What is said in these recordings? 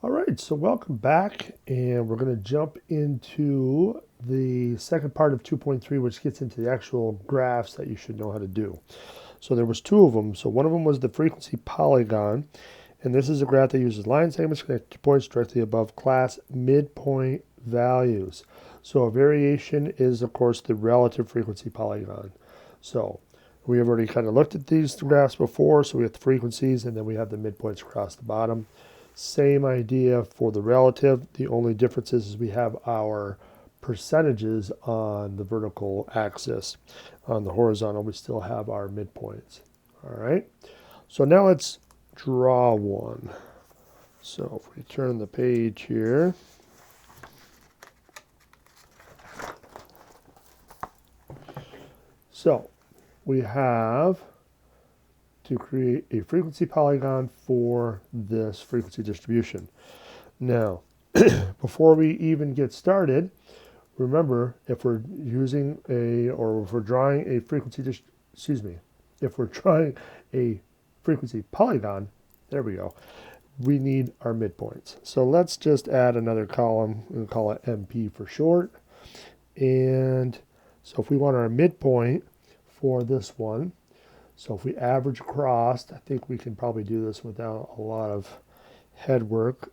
All right, so welcome back, and we're going to jump into the second part of 2.3, which gets into the actual graphs that you should know how to do. So there was two of them. So one of them was the frequency polygon, and this is a graph that uses line segments connected to points directly above class midpoint values. So a variation is, of course, the relative frequency polygon. So we have already kind of looked at these graphs before, so we have the frequencies, and then we have the midpoints across the bottom. Same idea for the relative. The only difference is we have our percentages on the vertical axis. On the horizontal, we still have our midpoints. All right. So now let's draw one. So if we turn the page here, so we have to create a frequency polygon for this frequency distribution. Now, before we even get started, remember, if we're using or if we're drawing a if we're drawing a frequency polygon, there we go, we need our midpoints. So let's just add another column and call it MP for short. And so if we want our midpoint for this one, so if we average across, I think we can probably do this without a lot of head work.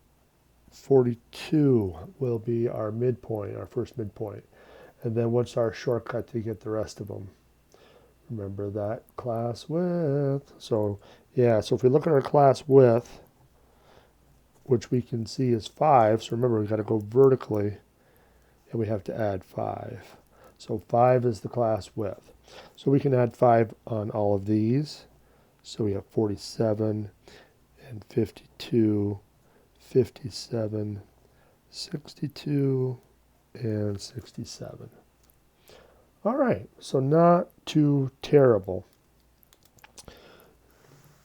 42 will be our midpoint, our first midpoint. And then what's our shortcut to get the rest of them? Remember that class width. So yeah, so if we look at our class width, which we can see is 5, so remember we've got to go vertically, and we have to add 5. So 5 is the class width. So we can add 5 on all of these. So we have 47 and 52, 57, 62, and 67. All right, so not too terrible.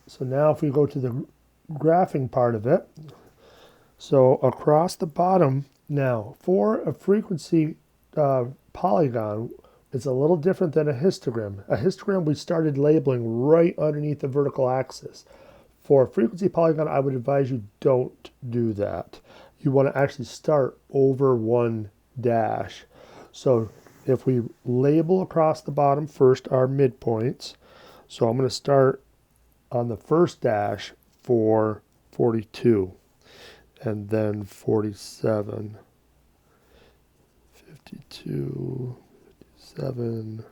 So now if we go to the graphing part of it, so across the bottom, now for a frequency polygon, it's a little different than a histogram. A histogram we started labeling right underneath the vertical axis. For a frequency polygon, I would advise you don't do that. You want to actually start over one dash. So if we label across the bottom first our midpoints, so I'm going to start on the first dash for 42, and then 47, 52, 57.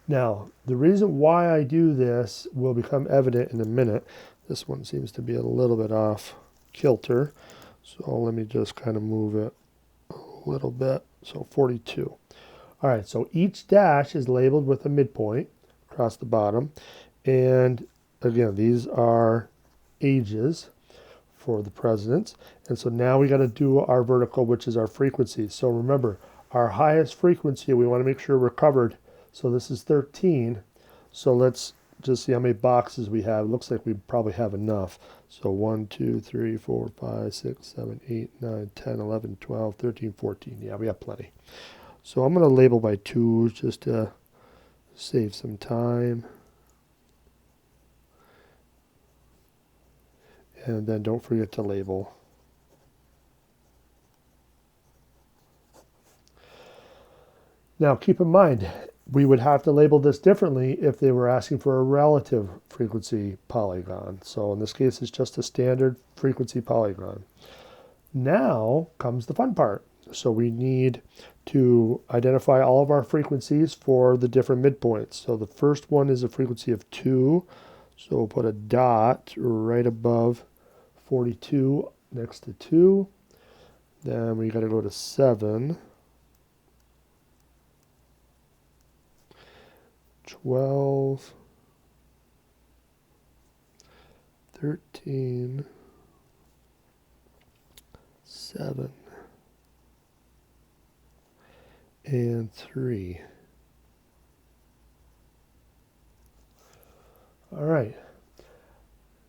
Now, the reason why I do this will become evident in a minute. This one seems to be a little bit off kilter, so let me just kind of move it a little bit. So 42. All right, so each dash is labeled with a midpoint across the bottom, and again, these are ages for the presidents. And so now we got to do our vertical, which is our frequency. So remember, our highest frequency, we want to make sure we're covered. So this is 13. So let's just see how many boxes we have. It looks like we probably have enough. So 1, 2, 3, 4, 5, 6, 7, 8, 9, 10, 11, 12, 13, 14. Yeah, we have plenty. So I'm going to label by 2 just to save some time. And then don't forget to label. Now keep in mind, we would have to label this differently if they were asking for a relative frequency polygon. So in this case, it's just a standard frequency polygon. Now comes the fun part. So we need to identify all of our frequencies for the different midpoints. So the first one is a frequency of 2. So we'll put a dot right above 42 next to 2. Then we got to go to 7. 12, 13, 7, and 3. All right.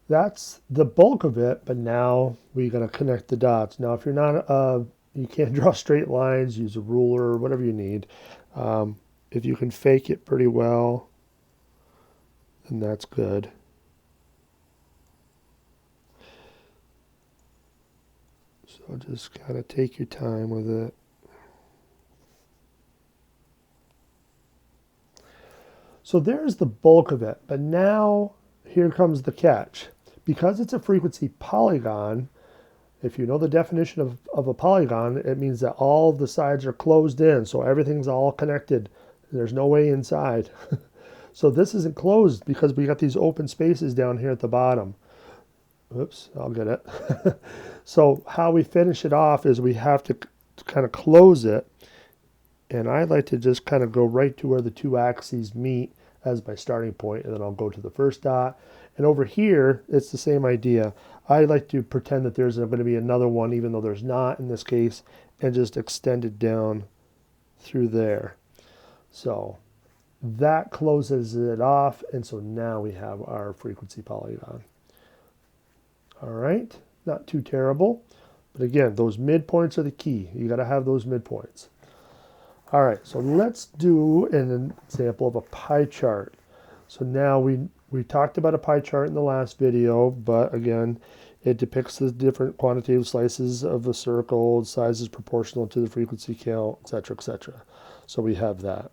That's the bulk of it, but now we got to connect the dots. Now, if you're not, you can't draw straight lines, use a ruler, whatever you need. If you can fake it pretty well, then that's good. So just kind of take your time with it. So there's the bulk of it, but now here comes the catch. Because it's a frequency polygon, if you know the definition of a polygon, it means that all the sides are closed in, so everything's all connected. There's no way inside. So this isn't closed because we got these open spaces down here at the bottom. Oops, I'll get it. So how we finish it off is we have to kind of close it. And I like to just kind of go right to where the two axes meet as my starting point, and then I'll go to the first dot. And over here, it's the same idea. I like to pretend that there's going to be another one, even though there's not in this case, and just extend it down through there. So that closes it off, and so now we have our frequency polygon. All right, not too terrible. But again, those midpoints are the key. You got to have those midpoints. All right, so let's do an example of a pie chart. So now we talked about a pie chart in the last video, but again, it depicts the different quantitative slices of a circle, size is proportional to the frequency count, etc., etc. So we have that.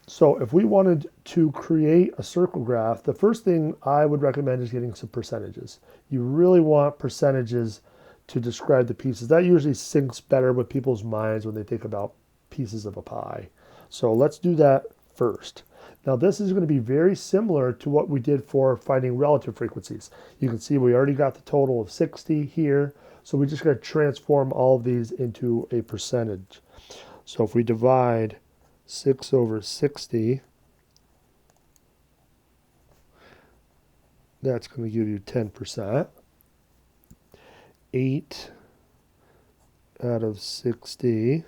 So if we wanted to create a circle graph, the first thing I would recommend is getting some percentages. You really want percentages to describe the pieces. That usually syncs better with people's minds when they think about pieces of a pie. So let's do that first. Now this is going to be very similar to what we did for finding relative frequencies. You can see we already got the total of 60 here. So we just got to transform all of these into a percentage. So if we divide 6 over 60, that's going to give you 10%. 8 out of 60,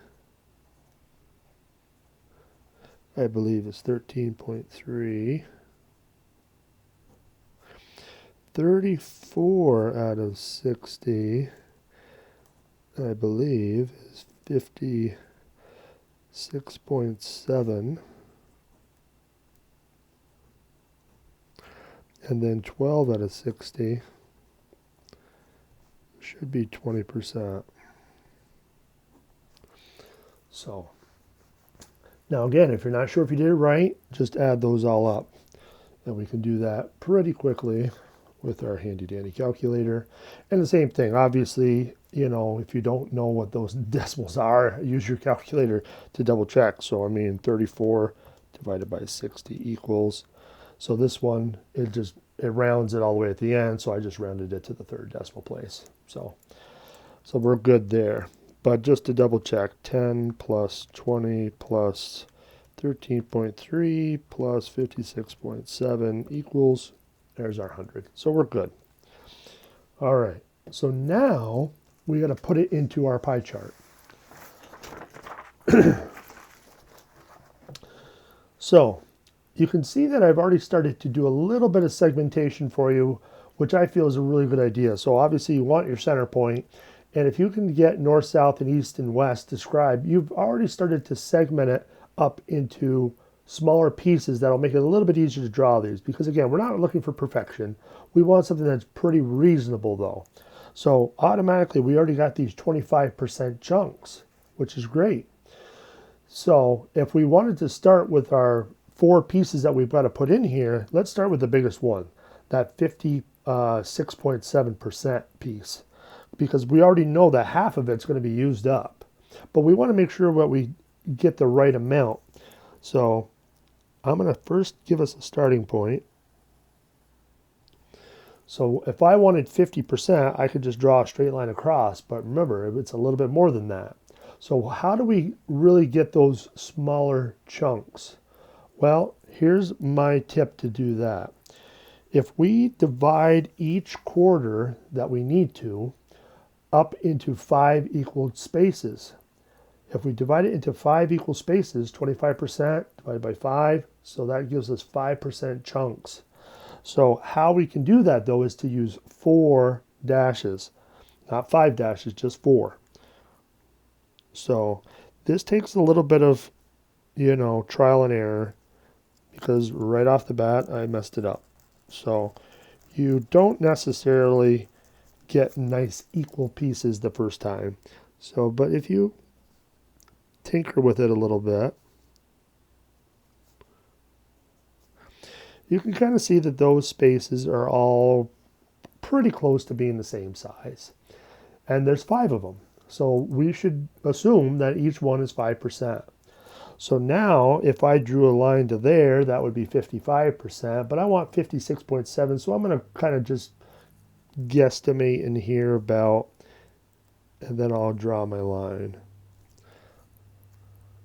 I believe, is 13.3. 34 out of 60, I believe, is 56.7. And then 12 out of 60 should be 20%. So now again, if you're not sure if you did it right, just add those all up. And we can do that pretty quickly with our handy dandy calculator. And the same thing, obviously, you know, if you don't know what those decimals are, use your calculator to double check. So I mean 34 divided by 60 equals. So this one, it rounds it all the way at the end, so I just rounded it to the third decimal place. So we're good there. But just to double check, 10 plus 20 plus 13.3 plus 56.7 equals, there's our 100. So we're good. All right, so now we got to put it into our pie chart. So you can see that I've already started to do a little bit of segmentation for you, which I feel is a really good idea. So obviously you want your center point, and if you can get north, south, and east and west described, you've already started to segment it up into smaller pieces that'll make it a little bit easier to draw these, because again, we're not looking for perfection. We want something that's pretty reasonable though. So automatically we already got these 25% chunks, which is great. So if we wanted to start with our 4 pieces that we've got to put in here, let's start with the biggest one, that 56.7% piece, because we already know that half of it's going to be used up. But we want to make sure that we get the right amount. So I'm going to first give us a starting point. So if I wanted 50%, I could just draw a straight line across. But remember, it's a little bit more than that. So how do we really get those smaller chunks? Well, here's my tip to do that. If we divide each quarter that we need to up into 5 equal spaces, if we divide it into 5 equal spaces, 25% divided by 5, so that gives us 5% chunks. So how we can do that though is to use 4 dashes, not 5 dashes, just 4. So this takes a little bit of, you know, trial and error, because right off the bat I messed it up. So you don't necessarily get nice equal pieces the first time. So, but if you tinker with it a little bit, you can kind of see that those spaces are all pretty close to being the same size. And there's 5 of them. So we should assume that each one is 5%. So now if I drew a line to there, that would be 55%, but I want 56.7. So I'm going to kind of just guesstimate in here about, and then I'll draw my line.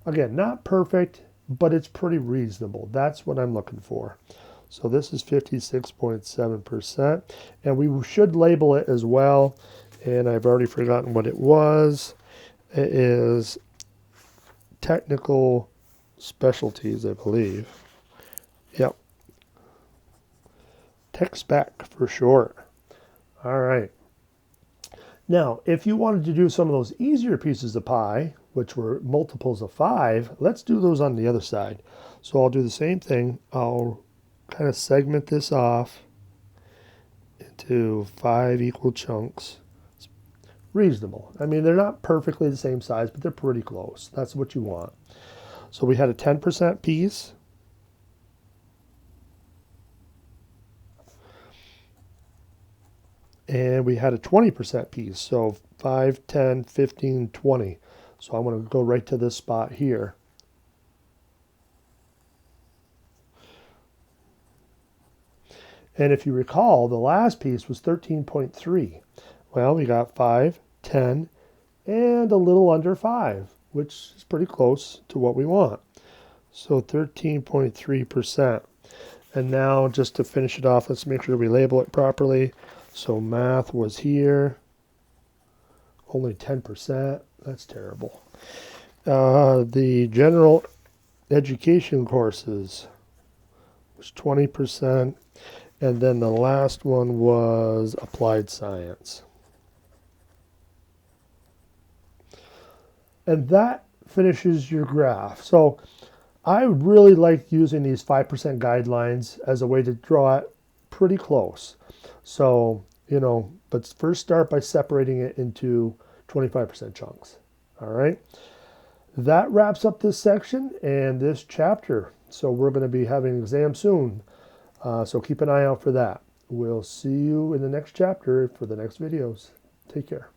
Again, not perfect, but it's pretty reasonable. That's what I'm looking for. So this is 56.7%, and we should label it as well. And I've already forgotten what it was. It is technical specialties, I believe. Yep. Tech spec for short. All right. Now, if you wanted to do some of those easier pieces of pie, which were multiples of 5, let's do those on the other side. So I'll do the same thing. I'll kind of segment this off into 5 equal chunks. It's reasonable. I mean, they're not perfectly the same size, but they're pretty close. That's what you want. So we had a 10% piece. And we had a 20% piece. So 5, 10, 15, 20. So I'm going to go right to this spot here. And if you recall, the last piece was 13.3. Well, we got 5, 10, and a little under 5, which is pretty close to what we want. So 13.3%. And now just to finish it off, let's make sure we label it properly. So math was here. Only 10%. That's terrible. The general education courses was 20%. And then the last one was applied science. And that finishes your graph. So I really like using these 5% guidelines as a way to draw it pretty close. So, you know, but first start by separating it into 25% chunks. All right. That wraps up this section and this chapter. So we're going to be having an exam soon. So keep an eye out for that. We'll see you in the next chapter for the next videos. Take care.